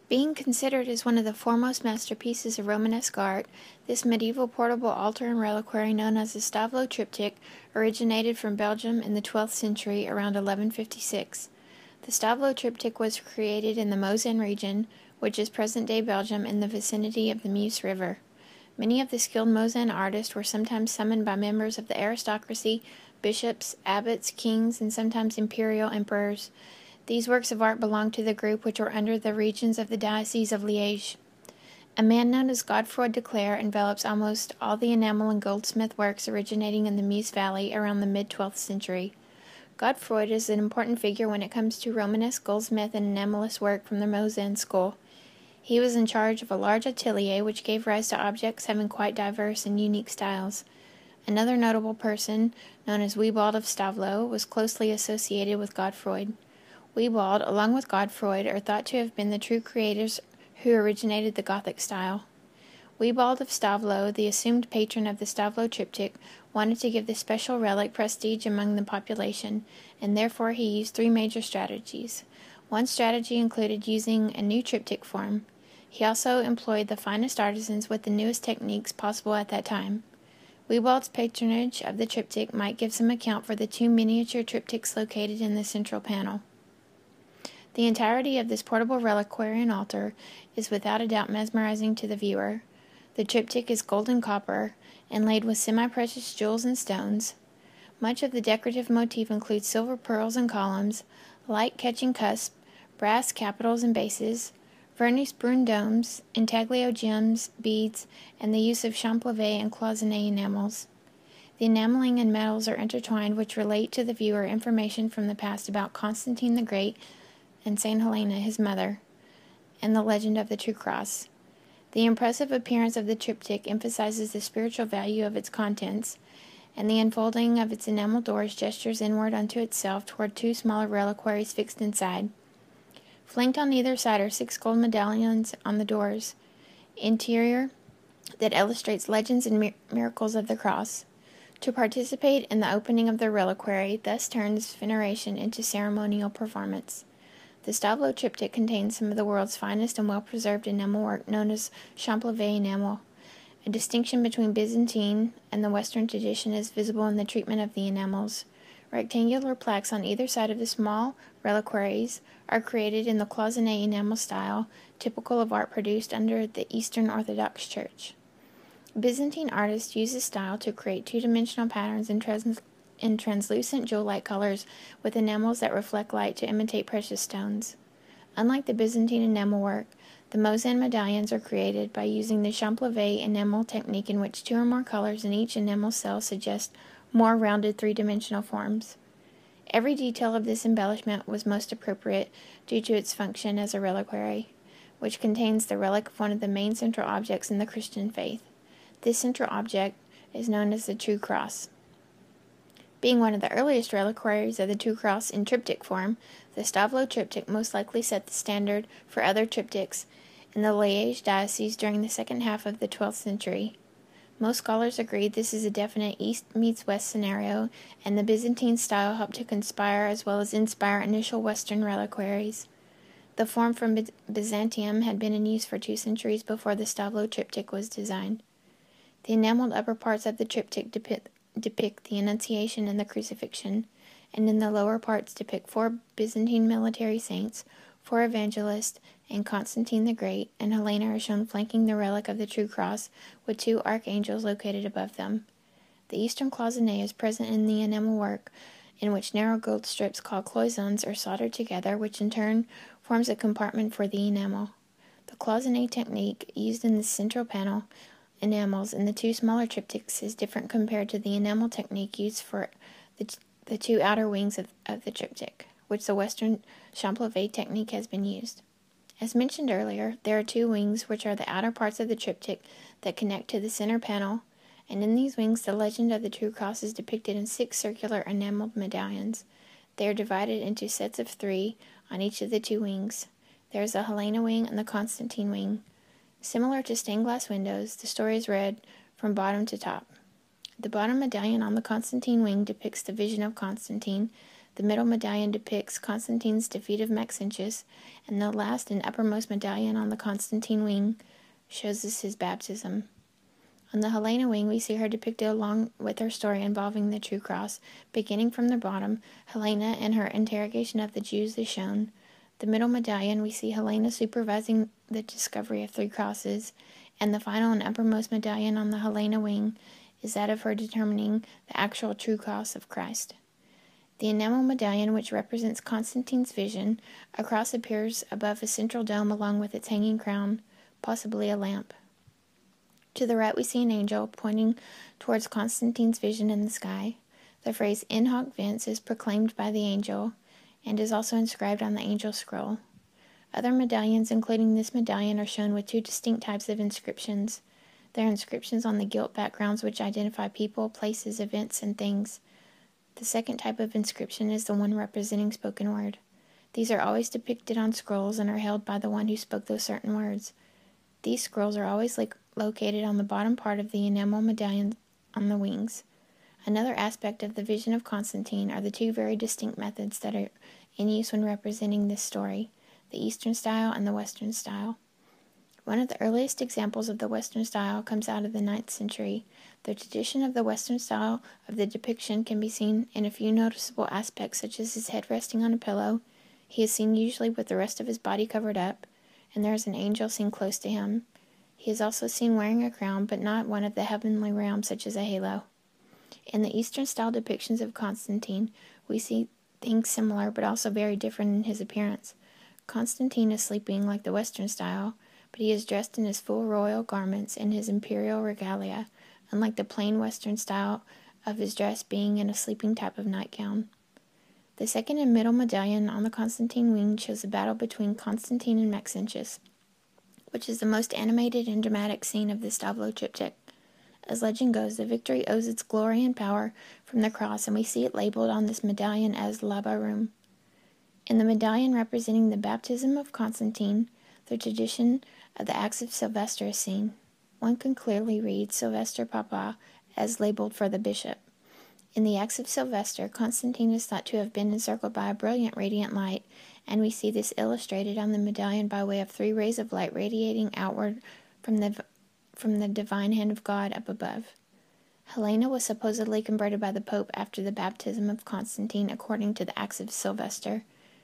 Being considered as one of the foremost masterpieces of Romanesque art, this medieval portable altar and reliquary known as the Stavelot Triptych originated from Belgium in the 12th century around 1156. The Stavelot Triptych was created in the Moselle region, which is present-day Belgium in the vicinity of the Meuse River. Many of the skilled Moselle artists were sometimes summoned by members of the aristocracy, bishops, abbots, kings, and sometimes imperial emperors. These works of art belonged to the group which were under the regents of the Diocese of Liège. A man known as Godefroy de Clercq envelops almost all the enamel and goldsmith works originating in the Meuse Valley around the mid-12th century. Godefroy is an important figure when it comes to Romanesque goldsmith and enamelist work from the Moselle school. He was in charge of a large atelier which gave rise to objects having quite diverse and unique styles. Another notable person, known as Wiebald of Stavelot, was closely associated with Godefroy. Wiebald, along with Godefroy, are thought to have been the true creators who originated the Gothic style. Wiebald of Stavelot, the assumed patron of the Stavelot Triptych, wanted to give this special relic prestige among the population, and therefore he used three major strategies. One strategy included using a new triptych form. He also employed the finest artisans with the newest techniques possible at that time. Wiebald's patronage of the triptych might give some account for the two miniature triptychs located in the central panel. The entirety of this portable reliquary and altar is without a doubt mesmerizing to the viewer. The triptych is gold and copper, inlaid with semi-precious jewels and stones. Much of the decorative motif includes silver pearls and columns, light-catching cusps, brass capitals and bases, varnished brun domes, intaglio gems, beads, and the use of champlevé and cloisonné enamels. The enameling and metals are intertwined, which relate to the viewer information from the past about Constantine the Great and Saint Helena, his mother, and the legend of the True Cross. The impressive appearance of the triptych emphasizes the spiritual value of its contents, and the unfolding of its enamel doors gestures inward unto itself toward two smaller reliquaries fixed inside. Flanked on either side are 6 gold medallions on the doors, interior that illustrates legends and miracles of the cross. To participate in the opening of the reliquary thus turns veneration into ceremonial performance. The Stavelot Triptych contains some of the world's finest and well-preserved enamel work known as champlevé enamel. A distinction between Byzantine and the Western tradition is visible in the treatment of the enamels. Rectangular plaques on either side of the small reliquaries are created in the cloisonné enamel style, typical of art produced under the Eastern Orthodox Church. Byzantine artists use this style to create two-dimensional patterns in translucent jewel-like colors with enamels that reflect light to imitate precious stones. Unlike the Byzantine enamel work, the Moselle medallions are created by using the champlevé enamel technique, in which 2 or more colors in each enamel cell suggest more rounded three-dimensional forms. Every detail of this embellishment was most appropriate due to its function as a reliquary, which contains the relic of one of the main central objects in the Christian faith. This central object is known as the True Cross. Being one of the earliest reliquaries of the True Cross in triptych form, the Stavelot Triptych most likely set the standard for other triptychs in the Liège diocese during the second half of the 12th century. Most scholars agree this is a definite East meets West scenario, and the Byzantine style helped to conspire as well as inspire initial Western reliquaries. The form from Byzantium had been in use for 2 centuries before the Stavelot Triptych was designed. The enameled upper parts of the triptych depict the Annunciation and the Crucifixion, and in the lower parts depict 4 Byzantine military saints, 4 evangelists, and Constantine the Great, and Helena are shown flanking the relic of the True Cross, with 2 archangels located above them. The eastern cloisonné is present in the enamel work, in which narrow gold strips called cloisons are soldered together, which in turn forms a compartment for the enamel. The cloisonné technique used in the central panel enamels in the 2 smaller triptychs is different compared to the enamel technique used for the 2 outer wings of the triptych, which the Western champlevé technique has been used. As mentioned earlier, there are 2 wings, which are the outer parts of the triptych that connect to the center panel, and in these wings the legend of the True Cross is depicted in 6 circular enameled medallions. They are divided into sets of 3 on each of the 2 wings. There is a Helena wing and the Constantine wing. Similar to stained glass windows, the story is read from bottom to top. The bottom medallion on the Constantine wing depicts the vision of Constantine. The middle medallion depicts Constantine's defeat of Maxentius, and the last and uppermost medallion on the Constantine wing shows us his baptism. On the Helena wing, we see her depicted along with her story involving the true cross. Beginning from the bottom, Helena and her interrogation of the Jews is shown. The middle medallion, we see Helena supervising the discovery of 3 crosses, and the final and uppermost medallion on the Helena wing is that of her determining the actual true cross of Christ. The enamel medallion, which represents Constantine's vision, a cross appears above a central dome along with its hanging crown, possibly a lamp. To the right we see an angel pointing towards Constantine's vision in the sky. The phrase "in hoc vince" is proclaimed by the angel and is also inscribed on the angel scroll. Other medallions, including this medallion, are shown with 2 distinct types of inscriptions. There are inscriptions on the gilt backgrounds which identify people, places, events, and things. The second type of inscription is the one representing spoken word. These are always depicted on scrolls and are held by the one who spoke those certain words. These scrolls are always located on the bottom part of the enamel medallion on the wings. Another aspect of the vision of Constantine are the 2 very distinct methods that are in use when representing this story, the Eastern style and the Western style. One of the earliest examples of the Western style comes out of the 9th century. The tradition of the Western style of the depiction can be seen in a few noticeable aspects, such as his head resting on a pillow. He is seen usually with the rest of his body covered up, and there is an angel seen close to him. He is also seen wearing a crown, but not one of the heavenly realms, such as a halo. In the Eastern style depictions of Constantine, we see things similar, but also very different in his appearance. Constantine is sleeping like the Western style, but he is dressed in his full royal garments and his imperial regalia, unlike the plain Western style of his dress being in a sleeping type of nightgown. The second and middle medallion on the Constantine wing shows a battle between Constantine and Maxentius, which is the most animated and dramatic scene of the Stavelot Triptych. As legend goes, the victory owes its glory and power from the cross, and we see it labeled on this medallion as Labarum. In the medallion representing the baptism of Constantine, the tradition of the Acts of Sylvester is seen. One can clearly read Sylvester Papa as labeled for the bishop. In the Acts of Sylvester, Constantine is thought to have been encircled by a brilliant radiant light, and we see this illustrated on the medallion by way of 3 rays of light radiating outward from the divine hand of God up above. Helena was supposedly converted by the Pope after the baptism of Constantine, according to the Acts of Sylvester.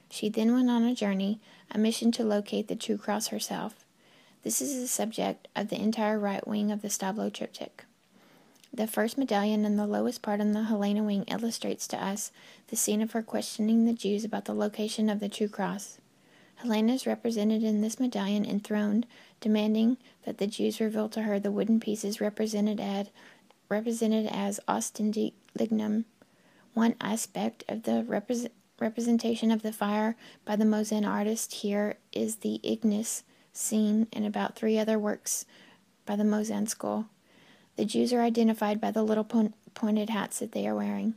She then went on a journey, a mission to locate the true cross herself. This is the subject of the entire right wing of the Stavelot Triptych. The first medallion in the lowest part on the Helena wing illustrates to us the scene of her questioning the Jews about the location of the true cross. Helena is represented in this medallion enthroned, demanding that the Jews reveal to her the wooden pieces represented as ostende lignum. One aspect of the representation of the fire by the Mosan artist here is the ignis seen in about 3 other works by the Mosan school. The Jews are identified by the little pointed hats that they are wearing.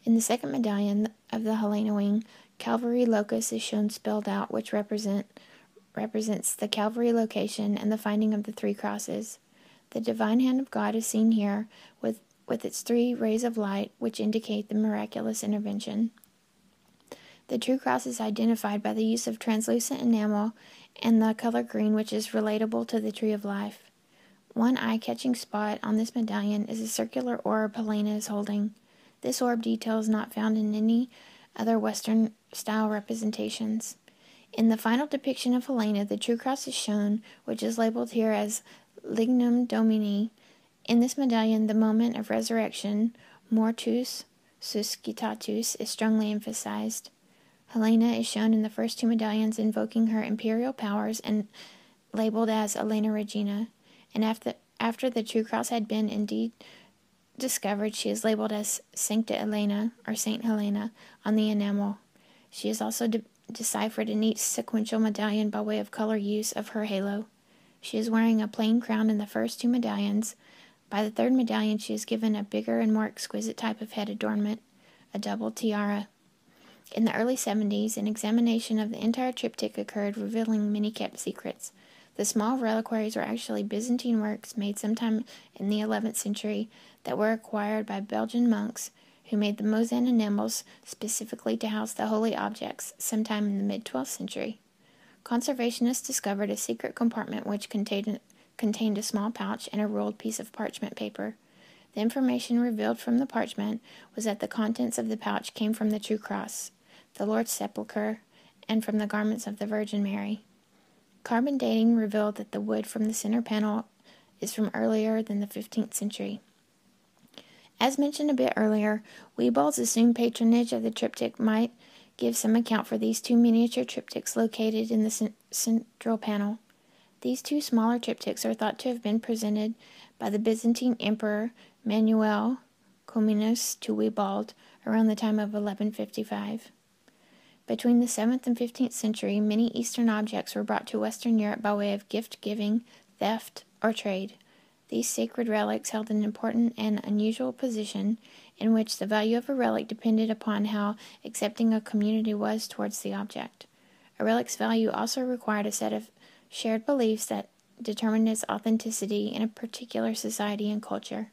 In the second medallion of the Helena wing, Calvary locus is shown spelled out, which represents the Calvary location and the finding of the 3 crosses. The divine hand of God is seen here with its 3 rays of light, which indicate the miraculous intervention. The true cross is identified by the use of translucent enamel and the color green, which is relatable to the tree of life. One eye-catching spot on this medallion is a circular orb Helena is holding. This orb detail is not found in any other Western-style representations. In the final depiction of Helena, the true cross is shown, which is labeled here as Lignum Domini. In this medallion, the moment of resurrection, mortus suscitatus, is strongly emphasized. Helena is shown in the first 2 medallions invoking her imperial powers and labeled as Elena Regina. And after the true cross had been indeed discovered, she is labeled as Sancta Elena, or Saint Helena, on the enamel. She is also deciphered in each sequential medallion by way of color use of her halo. She is wearing a plain crown in the first 2 medallions. By the 3rd medallion, she is given a bigger and more exquisite type of head adornment, a double tiara. In the early 70s, an examination of the entire triptych occurred, revealing many kept secrets. The small reliquaries were actually Byzantine works made sometime in the 11th century that were acquired by Belgian monks who made the Moselle enamels specifically to house the holy objects sometime in the mid-12th century. Conservationists discovered a secret compartment which contained a small pouch and a rolled piece of parchment paper. The information revealed from the parchment was that the contents of the pouch came from the true cross, the Lord's sepulchre, and from the garments of the Virgin Mary. Carbon dating revealed that the wood from the center panel is from earlier than the 15th century. As mentioned a bit earlier, Wiebald's assumed patronage of the triptych might give some account for these two miniature triptychs located in the central panel. These two smaller triptychs are thought to have been presented by the Byzantine Emperor Manuel Comnenus to Wiebald around the time of 1155. Between the 7th and 15th century, many Eastern objects were brought to Western Europe by way of gift-giving, theft, or trade. These sacred relics held an important and unusual position in which the value of a relic depended upon how accepting a community was towards the object. A relic's value also required a set of shared beliefs that determined its authenticity in a particular society and culture.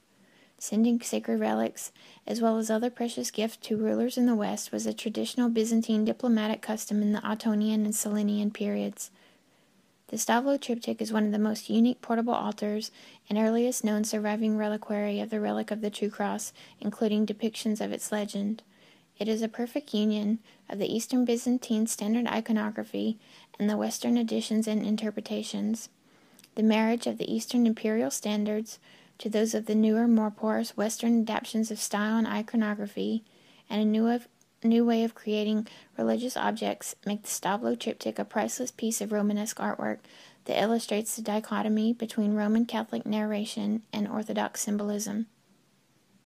Sending sacred relics, as well as other precious gifts to rulers in the West, was a traditional Byzantine diplomatic custom in the Ottonian and Selenian periods. The Stavelot Triptych is one of the most unique portable altars and earliest known surviving reliquary of the relic of the True Cross, including depictions of its legend. It is a perfect union of the Eastern Byzantine standard iconography and the Western additions and interpretations. The marriage of the Eastern imperial standards to those of the newer, more porous Western adaptations of style and iconography, and a new way of creating religious objects make the Stavelot Triptych a priceless piece of Romanesque artwork that illustrates the dichotomy between Roman Catholic narration and Orthodox symbolism.